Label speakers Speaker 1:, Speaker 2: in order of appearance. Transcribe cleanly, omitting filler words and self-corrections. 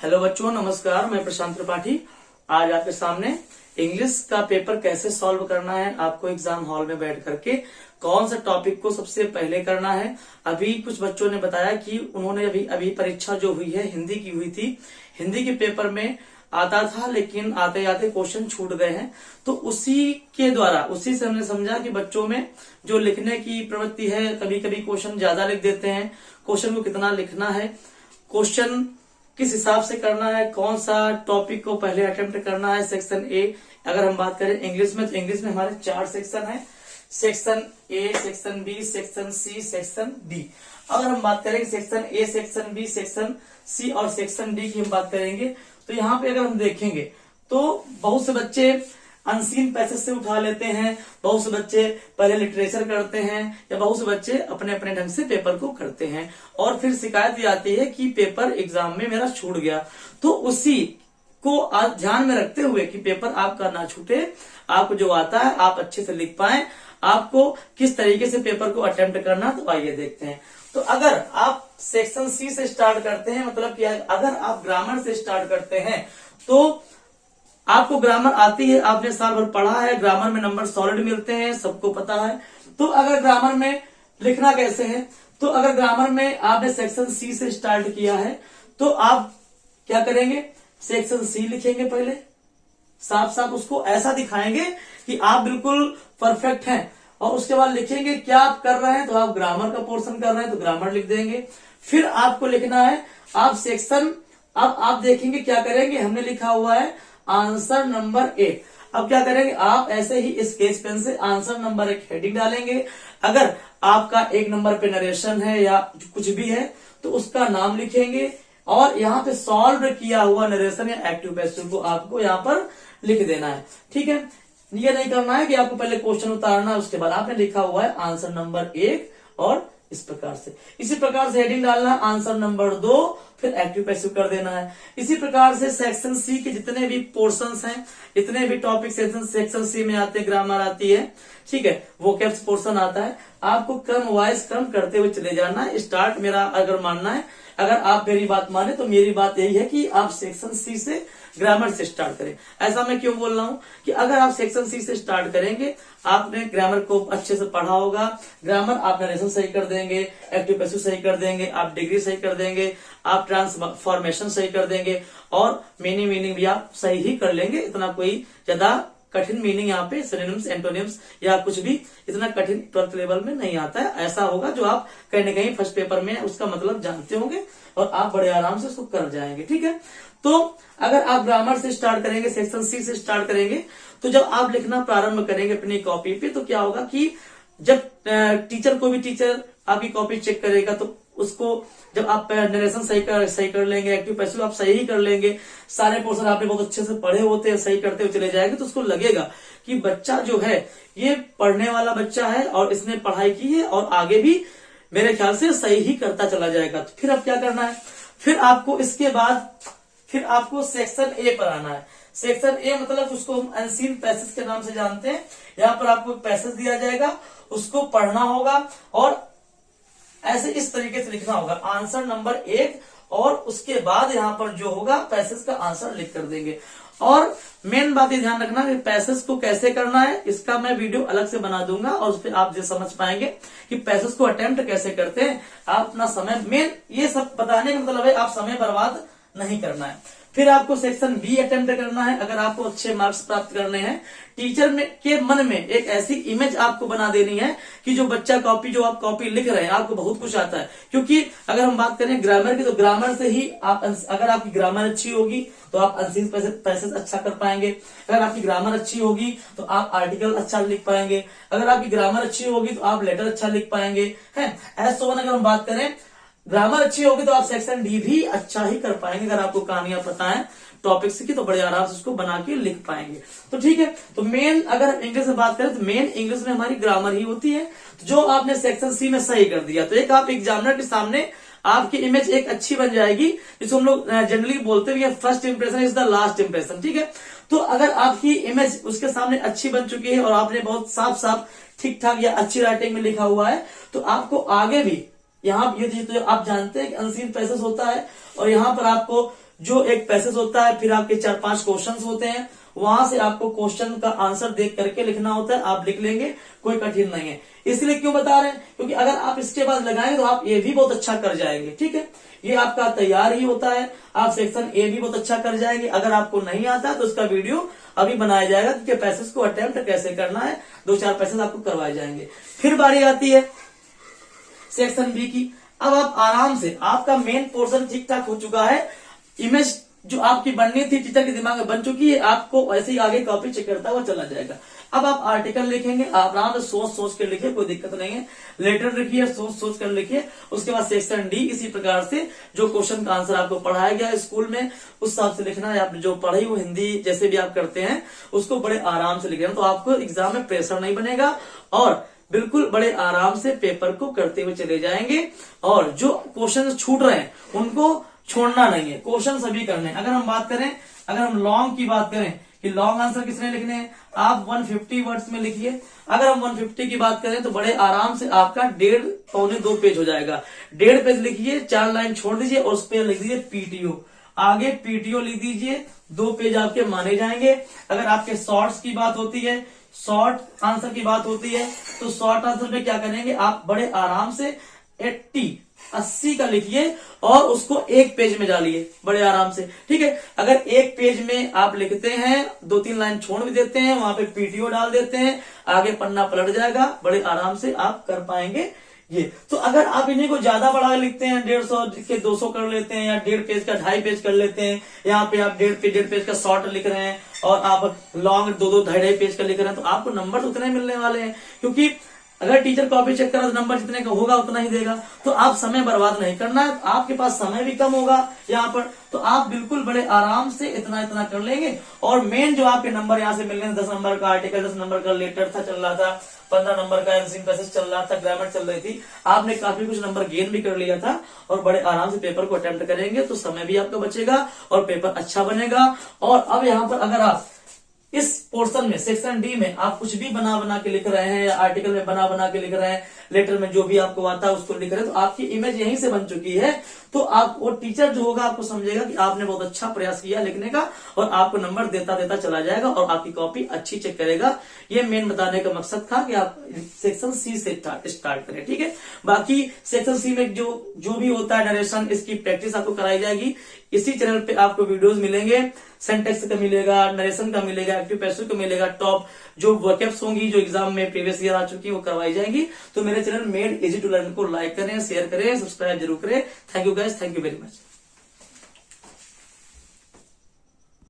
Speaker 1: Hello बच्चों, नमस्कार। मैं प्रशांत त्रिपाठी आज आपके सामने इंग्लिश का पेपर कैसे सॉल्व करना है, आपको एग्जाम हॉल में बैठ करके कौन सा टॉपिक को सबसे पहले करना है। अभी कुछ बच्चों ने बताया कि उन्होंने अभी परीक्षा जो हुई है हिंदी की हुई थी, हिंदी के पेपर में आता था लेकिन आते आते क्वेश्चन छूट गए हैं। तो उसी से हमने समझा कि बच्चों में जो लिखने की प्रवृत्ति है, कभी कभी क्वेश्चन ज्यादा लिख देते हैं। क्वेश्चन को कितना लिखना है, क्वेश्चन किस हिसाब से करना है, कौन सा टॉपिक को पहले अटेम्प्ट करना है। सेक्शन ए अगर हम बात करें इंग्लिश में, तो इंग्लिश में हमारे 4 सेक्शन है। Section A, section B, section C, section D. अगर हम बात करेंगे section A, section B, section C और सेक्शन डी की हम बात करेंगे, तो यहाँ पे अगर हम देखेंगे तो बहुत से बच्चे अनसीन पैसेज से उठा लेते हैं, बहुत से बच्चे पहले लिटरेचर करते हैं, या बहुत से बच्चे अपने अपने ढंग से पेपर को करते हैं और फिर शिकायत भी आती है कि पेपर एग्जाम में मेरा छूट गया। तो उसी को आज ध्यान में रखते हुए कि पेपर आपका ना छूटे, आपको जो आता है आप अच्छे से लिख पाए, आपको किस तरीके से पेपर को अटेम्प्ट करना, तो आइए देखते हैं। तो अगर आप सेक्शन सी से स्टार्ट करते हैं, मतलब कि अगर आप ग्रामर से स्टार्ट करते हैं तो आपको ग्रामर आती है, आपने साल भर पढ़ा है, ग्रामर में नंबर सॉलिड मिलते हैं, सबको पता है। तो अगर ग्रामर में लिखना कैसे है, तो अगर ग्रामर में आपने सेक्शन सी से स्टार्ट किया है तो आप क्या करेंगे, सेक्शन सी लिखेंगे पहले, साफ साफ उसको ऐसा दिखाएंगे कि आप बिल्कुल परफेक्ट हैं, और उसके बाद लिखेंगे क्या आप कर रहे हैं, तो आप ग्रामर का पोर्शन कर रहे हैं तो ग्रामर लिख देंगे। फिर आपको लिखना है आप सेक्शन, अब आप देखेंगे क्या करेंगे, हमने लिखा हुआ है आंसर नंबर 1। अब क्या करेंगे, आप ऐसे ही स्केच पेन से आंसर नंबर 1 हेडिंग डालेंगे। अगर आपका 1 नंबर पे नरेशन है या कुछ भी है तो उसका नाम लिखेंगे, और यहाँ पे सॉल्व किया हुआ नरेशन या एक्टिव पैसिव को आपको यहाँ पर लिख देना है। ठीक है, ये नहीं करना है कि आपको पहले क्वेश्चन उतारना है उसके बाद आपने लिखा हुआ है आंसर नंबर 1, और इस प्रकार से इसी प्रकार से हेडिंग डालना है आंसर नंबर 2, फिर एक्टिव पैसिव कर देना है। इसी प्रकार से सेक्शन सी के जितने भी पोर्शंस हैं, जितने भी टॉपिक सेक्शन सी में आते हैं, ग्रामर आती है, ठीक है, वोकैब्स पोर्शन आता है, आपको क्रम वाइज क्रम करते हुए चले जाना है। स्टार्ट मेरा अगर मानना है, अगर आप मेरी बात माने तो मेरी बात यही है कि आप सेक्शन सी से ग्रामर से स्टार्ट करें। ऐसा मैं क्यों बोल रहा हूं कि अगर आप सेक्शन सी से स्टार्ट करेंगे, आपने ग्रामर को अच्छे से पढ़ा होगा, ग्रामर आप नरेशन सही कर देंगे, एक्टिव पैसिव सही कर देंगे, आप डिग्री सही कर देंगे, आप ट्रांसफॉर्मेशन सही कर देंगे, और मीनिंग भी आप सही ही कर लेंगे। इतना कोई ज्यादा कठिन मीनिंग यहाँ पे सिनोनिम्स, एंटोनिम्स या कुछ भी इतना कठिन 12th लेवल में नहीं आता है। ऐसा होगा जो आप कहीं न कहीं फर्स्ट पेपर में उसका मतलब जानते होंगे और आप बड़े आराम से उसको कर जाएंगे। ठीक है, तो अगर आप ग्रामर से स्टार्ट करेंगे, सेक्शन सी से स्टार्ट करेंगे, तो जब आप लिखना प्रारंभ करेंगे अपनी कॉपी पे, तो क्या होगा कि जब टीचर आपकी कॉपी चेक करेगा तो उसको जब आप नरेशन सही कर लेंगे, एक्टिव पैसिव आप सही ही कर लेंगे, सारे पोर्शन आपने बहुत अच्छे से पढ़े होते हैं, सही करते हुए चले जाएंगे, तो उसको लगेगा कि बच्चा जो है ये पढ़ने वाला बच्चा है और इसने पढ़ाई की है और आगे भी मेरे ख्याल से सही ही करता चला जाएगा। तो फिर अब क्या करना है, फिर आपको इसके बाद फिर आपको सेक्शन ए पर आना है। सेक्शन ए मतलब उसको हम अनसीन पैसेज के नाम से जानते हैं। यहाँ पर आपको पैसेज दिया जाएगा, उसको पढ़ना होगा और ऐसे इस तरीके से लिखना होगा आंसर नंबर 1, और उसके बाद यहाँ पर जो होगा पैसेज का आंसर लिख कर देंगे। और मेन बात ये ध्यान रखना कि पैसेज को कैसे करना है, इसका मैं वीडियो अलग से बना दूंगा, और उस पर आप जो समझ पाएंगे कि पैसेज को अटेम्प्ट कैसे करते हैं। आप अपना समय, मेन ये सब बताने का मतलब है आप समय बर्बाद नहीं करना है। फिर आपको सेक्शन बी अटेम्प्ट करना है। अगर आपको अच्छे मार्क्स प्राप्त करने हैं, टीचर के मन में एक ऐसी इमेज आपको बना देनी है कि जो बच्चा जो आप कॉपी लिख रहे हैं आपको बहुत कुछ आता है। क्योंकि अगर हम बात करें ग्रामर की, तो ग्रामर से ही आप, अगर आपकी ग्रामर अच्छी होगी तो आप अनसीन पैसेज अच्छा कर पाएंगे, अगर आपकी ग्रामर अच्छी होगी तो आप आर्टिकल अच्छा लिख पाएंगे, अगर आपकी ग्रामर अच्छी होगी तो आप लेटर अच्छा लिख पाएंगे, है। अगर हम बात करें ग्रामर अच्छी होगी तो आप सेक्शन डी भी अच्छा ही कर पाएंगे। अगर आपको कहानियां पता है टॉपिक्स की तो बड़े आराम से उसको बना के लिख पाएंगे। तो ठीक है, तो मेन अगर हम इंग्लिश में बात करें तो मेन इंग्लिश में हमारी ग्रामर ही होती है। तो जो आपने सेक्शन सी में सही कर दिया तो एक आप एग्जामिनर के सामने आपकी इमेज एक अच्छी बन जाएगी, जिसको हम लोग जनरली बोलते हैं first impression is the last impression. ठीक है, तो अगर आपकी इमेज उसके सामने अच्छी बन चुकी है और आपने बहुत साफ साफ ठीक ठाक या अच्छी राइटिंग में लिखा हुआ है, तो आपको आगे भी यहाँ ये तो आप जानते हैं कि अनसीन पैसेज होता है, और यहाँ पर आपको जो एक पैसेज होता है, फिर आपके 4-5 क्वेश्चंस होते हैं, वहां से आपको क्वेश्चन का आंसर देख करके लिखना होता है। आप लिख लेंगे, कोई कठिन नहीं है। इसलिए क्यों बता रहे हैं, क्योंकि अगर आप इसके बाद लगाएंगे तो आप ये भी बहुत अच्छा कर जाएंगे। ठीक है, ये आपका तैयार ही होता है, आप सेक्शन ए भी बहुत अच्छा कर जाएंगे। अगर आपको नहीं आता तो उसका वीडियो अभी बनाया जाएगा कि पैसेज को अटेम्प्ट कैसे करना है, 2-4 पैसेज आपको करवाए जाएंगे। फिर बारी आती है सेक्शन बी की। अब आप आराम से, आपका मेन पोर्शन ठीक ठाक हो चुका है, इमेज जो आपकी बननी थी टीचर के दिमाग में बन चुकी है, आपको ऐसे ही आगे कॉपी चेक करता हुआ चला जाएगा। अब आप आर्टिकल लिखेंगे, आप आराम से सोच सोच कर लिखिए, कोई दिक्कत नहीं है। लेटर लिखिए, सोच सोच कर लिखिए। उसके बाद सेक्शन डी, इसी प्रकार से जो क्वेश्चन का आंसर आपको पढ़ाया गया स्कूल में उस हिसाब से लिखना है। आप जो पढ़ी वो हिंदी जैसे भी आप करते हैं उसको बड़े आराम से लिखना, तो आपको एग्जाम में प्रेशर नहीं बनेगा और बिल्कुल बड़े आराम से पेपर को करते हुए चले जाएंगे। और जो क्वेश्चन छूट रहे हैं उनको छोड़ना नहीं है, क्वेश्चन सभी करने हैं। अगर हम बात करें, अगर हम लॉन्ग की बात करें कि लॉन्ग आंसर किसने लिखने हैं, आप 150 वर्ड्स में लिखिए। अगर हम 150 की बात करें तो बड़े आराम से आपका 1.5-2 पेज हो जाएगा। 1.5 पेज लिखिए, 4 लाइन छोड़ दीजिए और उस पर लिख दीजिए पीटीओ। आगे पीटीओ लिख दीजिए, 2 पेज आपके माने जाएंगे। अगर आपके शॉर्ट्स की बात होती है, शॉर्ट आंसर की बात होती है, तो शॉर्ट आंसर में क्या करेंगे, आप बड़े आराम से 80 का लिखिए और उसको 1 पेज में डालिए बड़े आराम से। ठीक है, अगर 1 पेज में आप लिखते हैं, 2-3 लाइन छोड़ भी देते हैं, वहां पे पीटीओ डाल देते हैं, आगे पन्ना पलट जाएगा, बड़े आराम से आप कर पाएंगे ये। तो अगर आप इन्हीं को ज्यादा बड़ा लिखते हैं, 150 के 200 कर लेते हैं, या 1.5 पेज का 2.5 पेज कर लेते हैं, यहाँ पे आप 1.5 पेज का शॉर्ट लिख रहे हैं और आप लॉन्ग 2-2-2.5 पेज का लिख रहे हैं, तो आपको नंबर तो उतने मिलने वाले हैं। क्योंकि अगर टीचर कॉपी चेक करा तो नंबर जितने का होगा उतना ही देगा। तो आप समय बर्बाद नहीं करना है, आपके पास समय भी कम होगा यहाँ पर, तो आप बिल्कुल बड़े आराम से इतना इतना कर लेंगे। और मेन जो आपके नंबर यहाँ से मिलने, 10 नंबर का आर्टिकल, 10 नंबर का लेटर था चल रहा था, 15 नंबर का एंसिंग पैसेज चल रहा था, ग्रामर चल रही थी, आपने काफी कुछ नंबर गेन भी कर लिया था और बड़े आराम से पेपर को अटेम्प्ट करेंगे तो समय भी आपका बचेगा और पेपर अच्छा बनेगा। और अब यहाँ पर अगर आप इस पोर्शन में, सेक्शन डी में, आप कुछ भी बना बना के लिख रहे हैं या आर्टिकल में बना बना के लिख रहे हैं, लेटर में जो भी आपको आता है उसको लिख रहे हैं, तो आपकी इमेज यहीं से बन चुकी है। तो आप, वो टीचर जो होगा आपको समझेगा कि आपने बहुत अच्छा प्रयास किया लिखने का और आपको नंबर देता देता चला जाएगा और आपकी कॉपी अच्छी चेक करेगा। ये मेन बताने का मकसद था कि आप सेक्शन सी से स्टार्ट करें। ठीक है, बाकी सेक्शन सी में जो भी होता है नरेशन, इसकी प्रैक्टिस आपको कराई जाएगी। इसी चैनल पे आपको वीडियोस मिलेंगे, सेंटेक्स का मिलेगा, नरेशन का मिलेगा, एक्टिव पैसिव का मिलेगा, टॉप जो वर्कअप्स होंगी जो एग्जाम में प्रीवियस ईयर आ चुकी है वो करवाई जाएंगी। तो मेरे channel made easy to learn को लाइक करें, शेयर करें, सब्सक्राइब जरूर करें। Thank you guys, thank you very much.